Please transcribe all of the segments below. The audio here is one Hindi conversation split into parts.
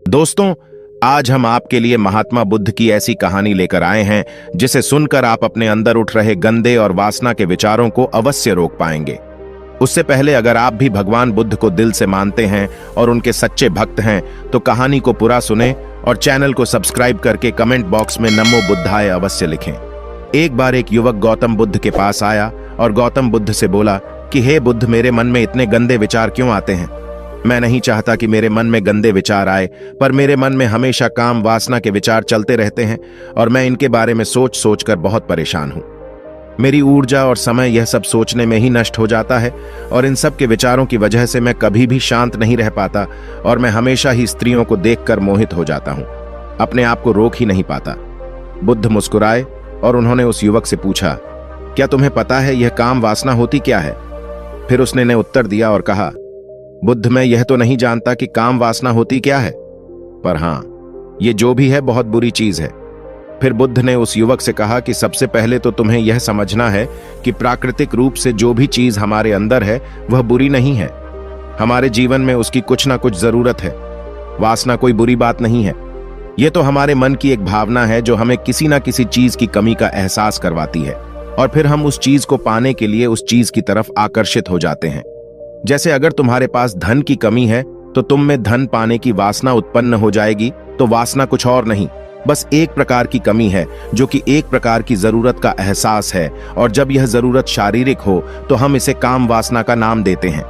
दोस्तों, आज हम आपके लिए महात्मा बुद्ध की ऐसी कहानी लेकर आए हैं जिसे सुनकर आप अपने अंदर उठ रहे गंदे और वासना के विचारों को अवश्य रोक पाएंगे। उससे पहले अगर आप भी भगवान बुद्ध को दिल से मानते हैं और उनके सच्चे भक्त हैं तो कहानी को पूरा सुने और चैनल को सब्सक्राइब करके कमेंट बॉक्स में नमो बुद्धाय अवश्य लिखें। एक बार एक युवक गौतम बुद्ध के पास आया और गौतम बुद्ध से बोला कि हे बुद्ध, मेरे मन में इतने गंदे विचार क्यों आते हैं? मैं नहीं चाहता कि मेरे मन में गंदे विचार आए, पर मेरे मन में हमेशा काम वासना के विचार चलते रहते हैं और मैं इनके बारे में सोच सोच कर बहुत परेशान हूं। मेरी ऊर्जा और समय यह सब सोचने में ही नष्ट हो जाता है और इन सब के विचारों की वजह से मैं कभी भी शांत नहीं रह पाता और मैं हमेशा ही स्त्रियों को देखकर मोहित हो जाता हूं, अपने आप को रोक ही नहीं पाता। बुद्ध मुस्कुराए और उन्होंने उस युवक से पूछा, क्या तुम्हें पता है यह काम वासना होती क्या है? फिर उसने ने उत्तर दिया और कहा, बुद्ध, मैं यह तो नहीं जानता कि काम वासना होती क्या है, पर हां, ये जो भी है बहुत बुरी चीज है। फिर बुद्ध ने उस युवक से कहा कि सबसे पहले तो तुम्हें यह समझना है कि प्राकृतिक रूप से जो भी चीज हमारे अंदर है वह बुरी नहीं है। हमारे जीवन में उसकी कुछ ना कुछ जरूरत है। वासना कोई बुरी बात नहीं है। यह तो हमारे मन की एक भावना है जो हमें किसी ना किसी चीज की कमी का एहसास करवाती है और फिर हम उस चीज को पाने के लिए उस चीज की तरफ आकर्षित हो जाते हैं। जैसे अगर तुम्हारे पास धन की कमी है तो तुम में धन पाने की वासना उत्पन्न हो जाएगी। तो वासना कुछ और नहीं, बस एक प्रकार की कमी है जो कि एक प्रकार की जरूरत का एहसास है, और जब यह जरूरत शारीरिक हो तो हम इसे काम वासना का नाम देते हैं।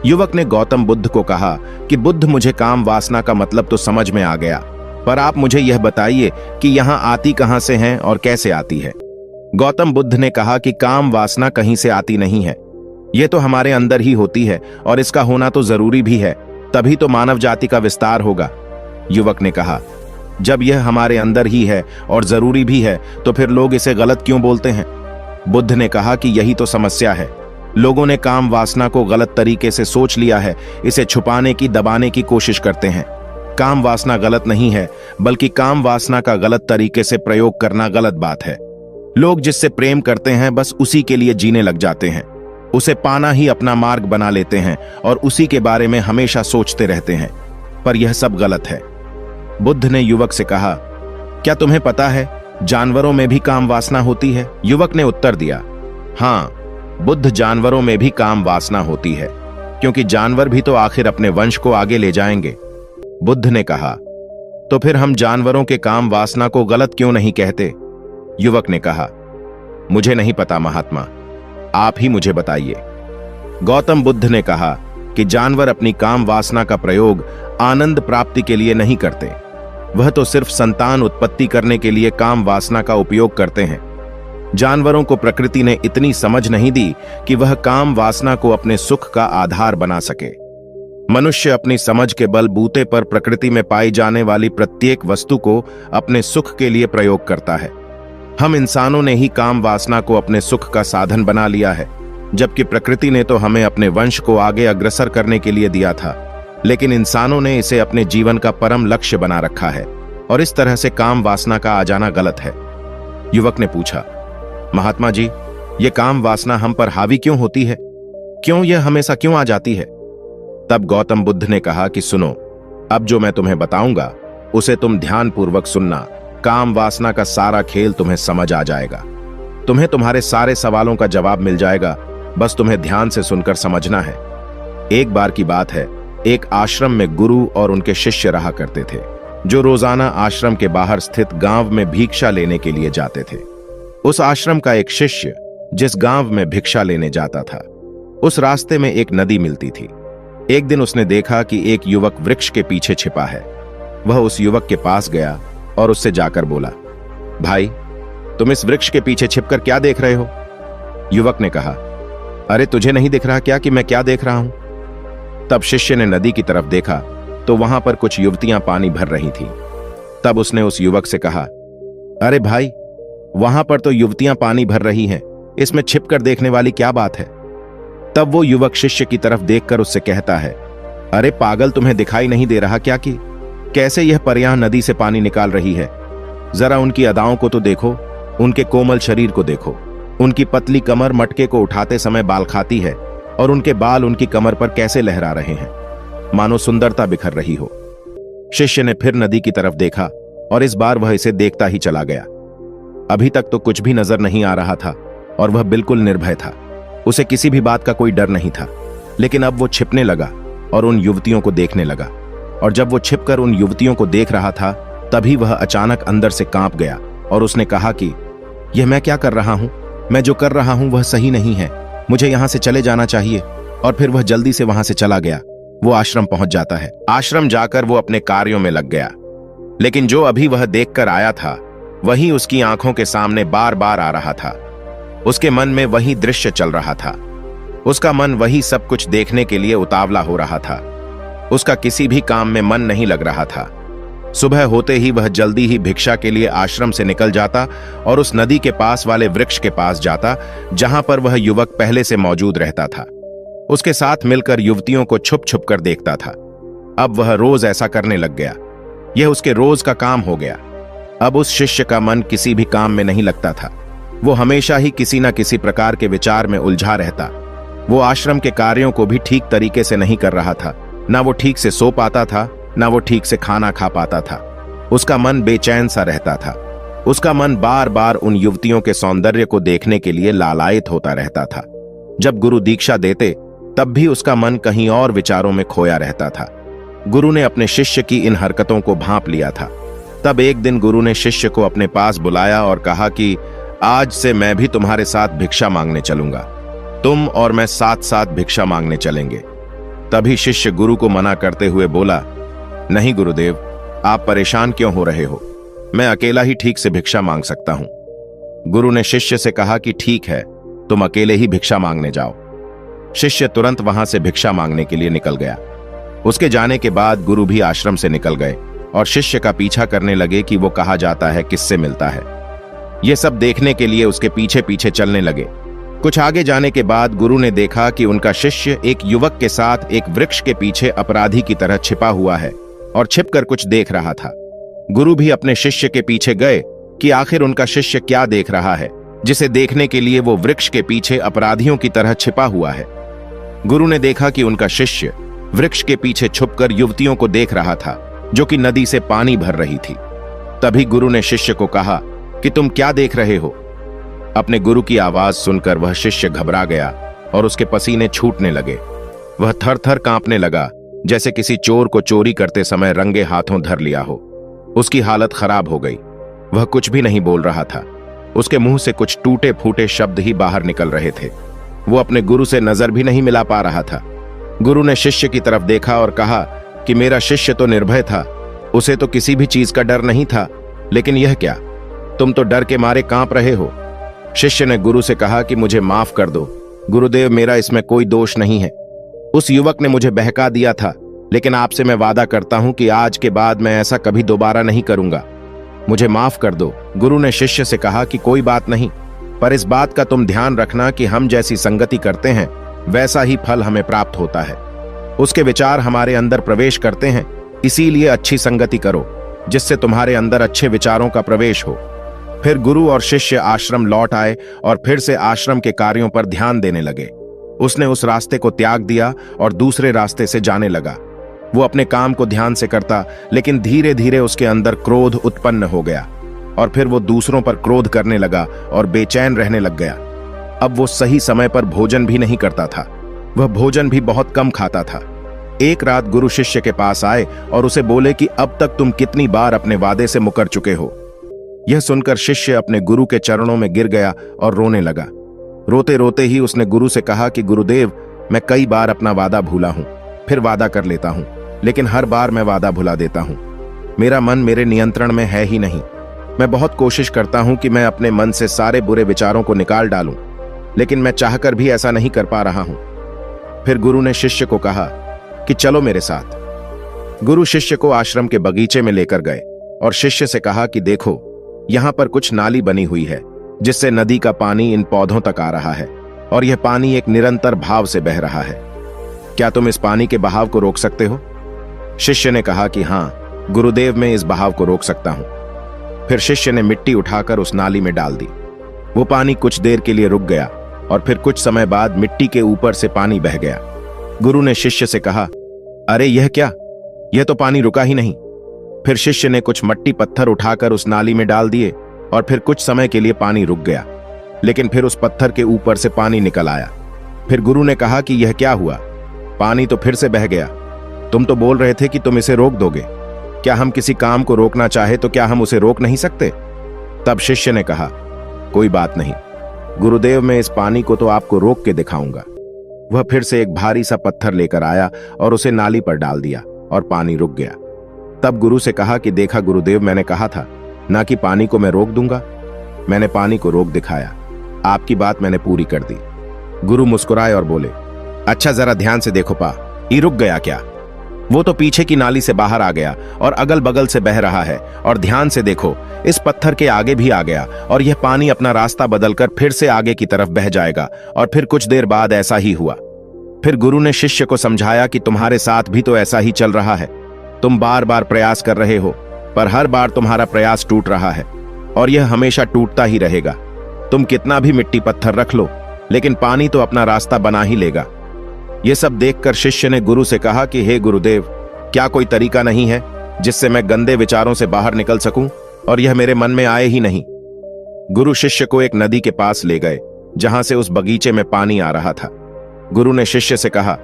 युवक ने गौतम बुद्ध को कहा कि बुद्ध, मुझे काम वासना का मतलब तो समझ में आ गया, पर आप मुझे यह बताइए कि यहां आती कहां से है और कैसे आती है? गौतम बुद्ध ने कहा कि काम वासना कहीं से आती नहीं है, यह तो हमारे अंदर ही होती है और इसका होना तो जरूरी भी है, तभी तो मानव जाति का विस्तार होगा। युवक ने कहा, जब यह हमारे अंदर ही है और जरूरी भी है तो फिर लोग इसे गलत क्यों बोलते हैं? बुद्ध ने कहा कि यही तो समस्या है। लोगों ने काम वासना को गलत तरीके से सोच लिया है, इसे छुपाने की, दबाने की कोशिश करते हैं। काम वासना गलत नहीं है, बल्कि काम वासना का गलत तरीके से प्रयोग करना गलत बात है। लोग जिससे प्रेम करते हैं बस उसी के लिए जीने लग जाते हैं, उसे पाना ही अपना मार्ग बना लेते हैं और उसी के बारे में हमेशा सोचते रहते हैं, पर यह सब गलत है। बुद्ध ने युवक से कहा, क्या तुम्हें पता है जानवरों में भी काम वासना होती है? युवक ने उत्तर दिया, हां बुद्ध, जानवरों में भी काम वासना होती है, क्योंकि जानवर भी तो आखिर अपने वंश को आगे ले जाएंगे। बुद्ध ने कहा, तो फिर हम जानवरों के काम वासना को गलत क्यों नहीं कहते? युवक ने कहा, मुझे नहीं पता महात्मा, आप ही मुझे बताइए। गौतम बुद्ध ने कहा कि जानवर अपनी काम वासना का प्रयोग आनंद प्राप्ति के लिए नहीं करते, वह तो सिर्फ संतान उत्पत्ति करने के लिए काम वासना का उपयोग करते हैं। जानवरों को प्रकृति ने इतनी समझ नहीं दी कि वह काम वासना को अपने सुख का आधार बना सके। मनुष्य अपनी समझ के बलबूते पर प्रकृति में पाई जाने वाली प्रत्येक वस्तु को अपने सुख के लिए प्रयोग करता है। हम इंसानों ने ही काम वासना को अपने सुख का साधन बना लिया है, जबकि प्रकृति ने तो हमें अपने वंश को आगे अग्रसर करने के लिए दिया था, लेकिन इंसानों ने इसे अपने जीवन का परम लक्ष्य बना रखा है और इस तरह से काम वासना का आ जाना गलत है। युवक ने पूछा, महात्मा जी, ये काम वासना हम पर हावी क्यों होती है? क्यों यह हमेशा क्यों आ जाती है? तब गौतम बुद्ध ने कहा कि सुनो, अब जो मैं तुम्हें बताऊंगा उसे तुम ध्यानपूर्वक सुनना। काम वासना का सारा खेल तुम्हें समझ आ जाएगा, तुम्हें तुम्हारे सारे सवालों का जवाब मिल जाएगा, बस तुम्हें ध्यान से सुनकर समझना है। एक बार की बात है, एक आश्रम में गुरु और उनके शिष्य रहा करते थे, जो रोजाना आश्रम के बाहर स्थित गांव में भिक्षा लेने के लिए जाते थे। उस आश्रम का एक शिष्य जिस गांव में भिक्षा लेने जाता था, उस रास्ते में एक नदी मिलती थी। एक दिन उसने देखा कि एक युवक वृक्ष के पीछे छिपा है। वह उस युवक के पास गया और उससे जाकर बोला, भाई, तुम इस वृक्ष के पीछे छिपकर क्या देख रहे हो? युवक ने कहा, अरे तुझे नहीं दिख रहा क्या कि मैं क्या देख रहा हूं? तब शिष्य ने नदी की तरफ देखा तो वहां पर कुछ युवतियां पानी भर रही थीं। तब उसने उस युवक से कहा, अरे भाई, वहां पर तो युवतियां पानी भर रही हैं, इसमें छिपकर देखने वाली क्या बात है? तब वो युवक शिष्य की तरफ देखकर उससे कहता है, अरे पागल, तुम्हें दिखाई नहीं दे रहा क्या कि कैसे यह परियां नदी से पानी निकाल रही है? जरा उनकी अदाओं को तो देखो, उनके कोमल शरीर को देखो, उनकी पतली कमर मटके को उठाते समय बाल खाती है और उनके बाल उनकी कमर पर कैसे लहरा रहे हैं, मानो सुंदरता बिखर रही हो। शिष्य ने फिर नदी की तरफ देखा और इस बार वह इसे देखता ही चला गया। अभी तक तो कुछ भी नजर नहीं आ रहा था और वह बिल्कुल निर्भय था। उसे किसी भी बात का कोई डर नहीं था। लेकिन अब वो छिपने लगा और उन युवतियों को देखने लगा। और जब वो छिपकर उन युवतियों को देख रहा था, तभी वह अचानक अंदर से कांप गया और उसने कहा कि यह मैं क्या कर रहा हूं? मैं जो कर रहा हूं वह सही नहीं है। मुझे यहां से चले जाना चाहिए। और फिर वह जल्दी से वहां से चला गया। वो आश्रम पहुंच जाता है। आश्रम जाकर वो अपने कार्यों में लग गया। लेकिन जो अभी वह देखकर आया था, वही उसकी आंखों के सामने बार बार आ रहा था। उसके मन में वही दृश्य चल रहा था। उसका मन वही सब कुछ देखने के लिए उतावला हो रहा था। उसका किसी भी काम में मन नहीं लग रहा था। सुबह होते ही वह जल्दी ही भिक्षा के लिए आश्रम से निकल जाता और उस नदी के पास वाले वृक्ष के पास जाता, जहां पर वह युवक पहले से मौजूद रहता था। उसके साथ मिलकर युवतियों को छुप छुप कर देखता था। अब वह रोज ऐसा करने लग गया। यह उसके रोज का काम हो गया। अब उस शिष्य का मन किसी भी काम में नहीं लगता था। वो हमेशा ही किसी न किसी प्रकार के विचार में उलझा रहता। वो आश्रम के कार्यों को भी ठीक तरीके से नहीं कर रहा था। ना वो ठीक से सो पाता था, ना वो ठीक से खाना खा पाता था। उसका मन बेचैन सा रहता था। उसका मन बार बार उन युवतियों के सौंदर्य को देखने के लिए लालायित होता रहता था। जब गुरु दीक्षा देते, तब भी उसका मन कहीं और विचारों में खोया रहता था। गुरु ने अपने शिष्य की इन हरकतों को भांप लिया था। तब एक दिन गुरु ने शिष्य को अपने पास बुलाया और कहा कि आज से मैं भी तुम्हारे साथ भिक्षा मांगने चलूंगा। तुम और मैं साथ साथ भिक्षा मांगने चलेंगे। तभी शिष्य गुरु को मना करते हुए बोला, नहीं गुरुदेव, आप परेशान क्यों हो रहे हो? मैं अकेला ही ठीक से भिक्षा मांग सकता हूं। गुरु ने शिष्य से कहा कि ठीक है, तुम अकेले ही भिक्षा मांगने जाओ। शिष्य तुरंत वहां से भिक्षा मांगने के लिए निकल गया। उसके जाने के बाद गुरु भी आश्रम से निकल गए और शिष्य का पीछा करने लगे कि वो कहा जाता है, किससे मिलता है। ये सब देखने के लिए उसके पीछे पीछे चलने लगे। कुछ आगे जाने के बाद गुरु ने देखा कि उनका शिष्य एक युवक के साथ एक वृक्ष के पीछे अपराधी की तरह छिपा हुआ है और छिपकर कुछ देख रहा था। गुरु भी अपने शिष्य के पीछे गए कि आखिर उनका शिष्य क्या देख रहा है, जिसे देखने के लिए वो वृक्ष के पीछे अपराधियों की तरह छिपा हुआ है। गुरु ने देखा कि उनका शिष्य वृक्ष के पीछे छुपकर युवतियों को देख रहा था, जो कि नदी से पानी भर रही थी। तभी गुरु ने शिष्य को कहा कि तुम क्या देख रहे हो? अपने गुरु की आवाज सुनकर वह शिष्य घबरा गया और उसके पसीने छूटने लगे। वह थर थर कांपने लगा, जैसे किसी चोर को चोरी करते समय रंगे हाथों धर लिया हो। उसकी हालत खराब हो गई। वह कुछ भी नहीं बोल रहा था। उसके मुंह से कुछ टूटे फूटे शब्द ही बाहर निकल रहे थे। वो अपने गुरु से नजर भी नहीं मिला पा रहा था। गुरु ने शिष्य की तरफ देखा और कहा कि मेरा शिष्य तो निर्भय था, उसे तो किसी भी चीज का डर नहीं था, लेकिन यह क्या, तुम तो डर के मारे कांप रहे हो। शिष्य ने गुरु से कहा कि मुझे माफ कर दो गुरुदेव, मेरा इसमें कोई दोष नहीं है। उस युवक ने मुझे बहका दिया था, लेकिन आपसे मैं वादा करता हूं कि आज के बाद मैं ऐसा कभी दोबारा नहीं करूंगा। मुझे माफ कर दो। गुरु ने शिष्य से कहा कि कोई बात नहीं, पर इस बात का तुम ध्यान रखना कि हम जैसी संगति करते हैं, वैसा ही फल हमें प्राप्त होता है। उसके विचार हमारे अंदर प्रवेश करते हैं, इसीलिए अच्छी संगति करो, जिससे तुम्हारे अंदर अच्छे विचारों का प्रवेश हो। फिर गुरु और शिष्य आश्रम लौट आए और फिर से आश्रम के कार्यों पर ध्यान देने लगे। उसने उस रास्ते को त्याग दिया और दूसरे रास्ते से जाने लगा। वो अपने काम को ध्यान से करता, लेकिन धीरे धीरे उसके अंदर क्रोध उत्पन्न हो गया और फिर वो दूसरों पर क्रोध करने लगा और बेचैन रहने लग गया। अब वो सही समय पर भोजन भी नहीं करता था। वह भोजन भी बहुत कम खाता था। एक रात गुरु शिष्य के पास आए और उसे बोले कि अब तक तुम कितनी बार अपने वादे से मुकर चुके हो। यह सुनकर शिष्य अपने गुरु के चरणों में गिर गया और रोने लगा। रोते रोते ही उसने गुरु से कहा कि गुरुदेव, मैं कई बार अपना वादा भूला हूं, फिर वादा कर लेता हूं, लेकिन हर बार मैं वादा भुला देता हूं। मेरा मन मेरे नियंत्रण में है ही नहीं। मैं बहुत कोशिश करता हूं कि मैं अपने मन से सारे बुरे विचारों को निकाल डालूं, लेकिन मैं चाहकर भी ऐसा नहीं कर पा रहा हूं। फिर गुरु ने शिष्य को कहा कि चलो मेरे साथ। गुरु शिष्य को आश्रम के बगीचे में लेकर गए और शिष्य से कहा कि देखो, यहां पर कुछ नाली बनी हुई है, जिससे नदी का पानी इन पौधों तक आ रहा है और यह पानी एक निरंतर भाव से बह रहा है। क्या तुम इस पानी के बहाव को रोक सकते हो? शिष्य ने कहा कि हां गुरुदेव, मैं इस बहाव को रोक सकता हूं। फिर शिष्य ने मिट्टी उठाकर उस नाली में डाल दी। वो पानी कुछ देर के लिए रुक गया और फिर कुछ समय बाद मिट्टी के ऊपर से पानी बह गया। गुरु ने शिष्य से कहा, अरे यह क्या, यह तो पानी रुका ही नहीं, फिर शिष्य ने कुछ मट्टी पत्थर उठाकर उस नाली में डाल दिए और फिर कुछ समय के लिए पानी रुक गया, लेकिन फिर उस पत्थर के ऊपर से पानी निकल आया। फिर गुरु ने कहा कि यह क्या हुआ? पानी तो फिर से बह गया। तुम तो बोल रहे थे कि तुम इसे रोक दोगे। क्या हम किसी काम को रोकना चाहे तो क्या हम उसे रोक नहीं सकते? तब शिष्य ने कहा, कोई बात नहीं गुरुदेव, मैं इस पानी को तो आपको रोक के दिखाऊंगा। वह फिर से एक भारी सा पत्थर लेकर आया और उसे नाली पर डाल दिया और पानी रुक गया। तब गुरु से कहा कि देखा गुरुदेव, मैंने कहा था ना कि पानी को मैं रोक दूंगा। मैंने पानी को रोक दिखाया, आपकी बात मैंने पूरी कर दी। गुरु मुस्कुराए और बोले, अच्छा जरा ध्यान से देखो पा, ये रुक गया क्या? वो तो पीछे की नाली से बाहर आ गया और अगल बगल से बह रहा है। और ध्यान से देखो, इस पत्थर के आगे भी आ गया और यह पानी अपना रास्ता बदलकर फिर से आगे की तरफ बह जाएगा। और फिर कुछ देर बाद ऐसा ही हुआ। फिर गुरु ने शिष्य को समझाया कि तुम्हारे साथ भी तो ऐसा ही चल रहा है। तुम बार बार प्रयास कर रहे हो, पर हर बार तुम्हारा प्रयास टूट रहा है और यह हमेशा टूटता ही रहेगा। तुम कितना भी मिट्टी पत्थर रख लो, लेकिन पानी तो अपना रास्ता बना ही लेगा। यह सब देखकर शिष्य ने गुरु से कहा कि हे गुरुदेव, क्या कोई तरीका नहीं है जिससे मैं गंदे विचारों से बाहर निकल सकूं और यह मेरे मन में आए ही नहीं? गुरु शिष्य को एक नदी के पास ले गए जहां से उस बगीचे में पानी आ रहा था। गुरु ने शिष्य से कहा,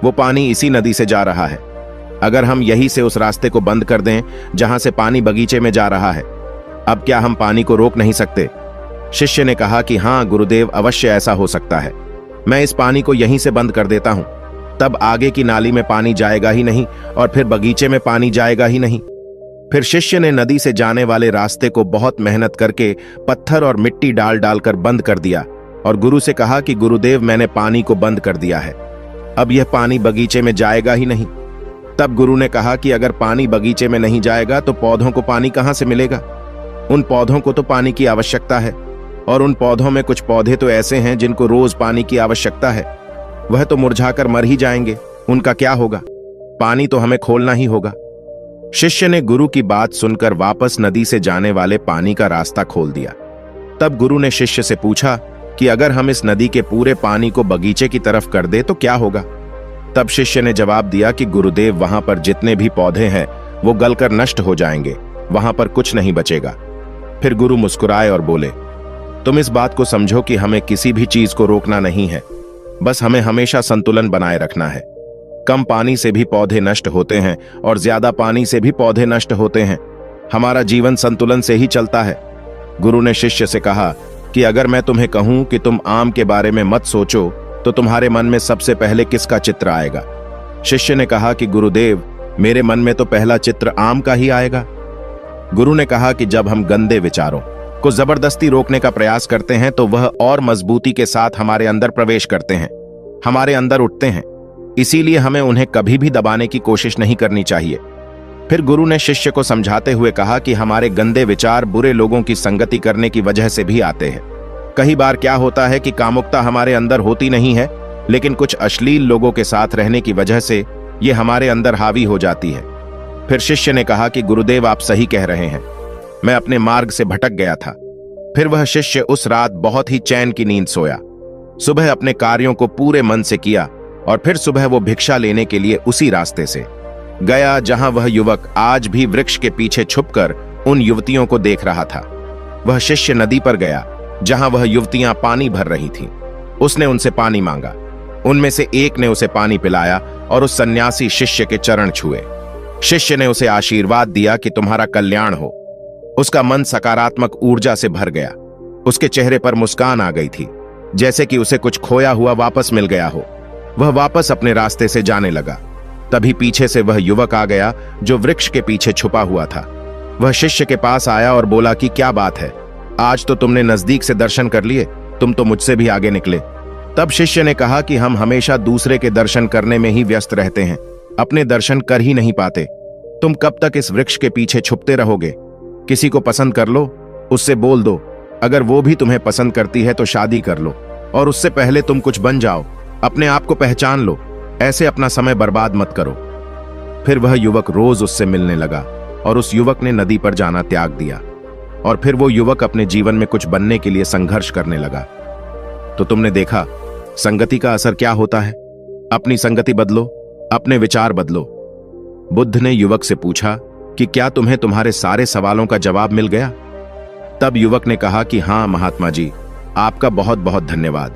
वो पानी इसी नदी से जा रहा है। अगर हम यहीं से उस रास्ते को बंद कर दें जहां से पानी बगीचे में जा रहा है, अब क्या हम पानी को रोक नहीं सकते? शिष्य ने कहा कि हाँ गुरुदेव, अवश्य ऐसा हो सकता है। मैं इस पानी को यहीं से बंद कर देता हूं, तब आगे की नाली में पानी जाएगा ही नहीं और फिर बगीचे में पानी जाएगा ही नहीं। फिर शिष्य ने नदी से जाने वाले रास्ते को बहुत मेहनत करके पत्थर और मिट्टी डाल डालकर बंद कर दिया और गुरु से कहा कि गुरुदेव, मैंने पानी को बंद कर दिया है, अब यह पानी बगीचे में जाएगा ही नहीं। तब गुरु ने कहा कि अगर पानी बगीचे में नहीं जाएगा तो पौधों को पानी कहां से मिलेगा? उन पौधों को तो पानी की आवश्यकता है और उन पौधों में कुछ पौधे तो ऐसे हैं जिनको रोज पानी की आवश्यकता है। वह तो मुरझाकर मर ही जाएंगे, उनका क्या होगा? पानी तो हमें खोलना ही होगा। शिष्य ने गुरु की बात सुनकर वापस नदी से जाने वाले पानी का रास्ता खोल दिया। तब गुरु ने शिष्य से पूछा कि अगर हम इस नदी के पूरे पानी को बगीचे की तरफ कर दे तो क्या होगा? तब शिष्य ने जवाब दिया कि गुरुदेव, वहां पर जितने भी पौधे हैं वो गलकर नष्ट हो जाएंगे, वहां पर कुछ नहीं बचेगा। फिर गुरु मुस्कुराए और बोले, तुम इस बात को समझो कि हमें किसी भी चीज को रोकना नहीं है, बस हमें हमेशा संतुलन बनाए रखना है। कम पानी से भी पौधे नष्ट होते हैं और ज्यादा पानी से भी पौधे नष्ट होते हैं। हमारा जीवन संतुलन से ही चलता है। गुरु ने शिष्य से कहा कि अगर मैं तुम्हें कहूं कि तुम आम के बारे में मत सोचो तो तुम्हारे मन में सबसे पहले किसका चित्र आएगा? शिष्य ने कहा कि गुरुदेव, मेरे मन में तो पहला चित्र आम का ही आएगा। गुरु ने कहा कि जब हम गंदे विचारों को जबरदस्ती रोकने का प्रयास करते हैं तो वह और मजबूती के साथ हमारे अंदर प्रवेश करते हैं, हमारे अंदर उठते हैं। इसीलिए हमें उन्हें कभी भी दबाने की कोशिश नहीं करनी चाहिए। फिर गुरु ने शिष्य को समझाते हुए कहा कि हमारे गंदे विचार बुरे लोगों की संगति करने की वजह से भी आते हैं। कई बार क्या होता है कि कामुकता हमारे अंदर होती नहीं है, लेकिन कुछ अश्लील लोगों के साथ रहने की वजह से ये हमारे अंदर हावी हो जाती है। फिर शिष्य ने कहा कि गुरुदेव, आप सही कह रहे हैं, मैं अपने मार्ग से भटक गया था। फिर वह शिष्य उस रात बहुत ही चैन की नींद सोया। सुबह अपने कार्यों को पूरे मन से किया और फिर सुबह वो भिक्षा लेने के लिए उसी रास्ते से गया जहां वह युवक आज भी वृक्ष के पीछे छुपकर उन युवतियों को देख रहा था। वह शिष्य नदी पर गया जहां वह युवतियां पानी भर रही थीं। उसने उनसे पानी मांगा। उनमें से एक ने उसे पानी पिलाया और उस सन्यासी शिष्य के चरण छुए। शिष्य ने उसे आशीर्वाद दिया कि तुम्हारा कल्याण हो। उसका मन सकारात्मक ऊर्जा से भर गया। उसके चेहरे पर मुस्कान आ गई थी, जैसे कि उसे कुछ खोया हुआ वापस मिल गया हो। वह वापस अपने रास्ते से जाने लगा। तभी पीछे से वह युवक आ गया जो वृक्ष के पीछे छुपा हुआ था। वह शिष्य के पास आया और बोला कि क्या बात है, आज तो तुमने नजदीक से दर्शन कर लिए, तुम तो मुझसे भी आगे निकले। तब शिष्य ने कहा कि हम हमेशा दूसरे के दर्शन करने में ही व्यस्त रहते हैं, अपने दर्शन कर ही नहीं पाते। तुम कब तक इस वृक्ष के पीछे छुपते रहोगे? किसी को पसंद कर लो, उससे बोल दो। अगर वो भी तुम्हें पसंद करती है तो शादी कर लो, और उससे पहले तुम कुछ बन जाओ, अपने आप को पहचान लो। ऐसे अपना समय बर्बाद मत करो। फिर वह युवक रोज उससे मिलने लगा और उस युवक ने नदी पर जाना त्याग दिया। और फिर वो युवक अपने जीवन में कुछ बनने के लिए संघर्ष करने लगा। तो तुमने देखा संगति का असर क्या होता है। अपनी संगति बदलो, अपने विचार बदलो। बुद्ध ने युवक से पूछा कि क्या तुम्हें तुम्हारे सारे सवालों का जवाब मिल गया? तब युवक ने कहा कि हाँ महात्मा जी, आपका बहुत बहुत धन्यवाद।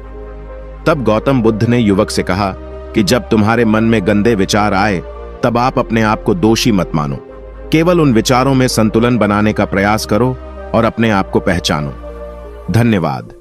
तब गौतम बुद्ध ने युवक से कहा कि जब तुम्हारे मन में गंदे विचार आए तब आप अपने आप को दोषी मत मानो, केवल उन विचारों में संतुलन बनाने का प्रयास करो और अपने आप को पहचानो। धन्यवाद।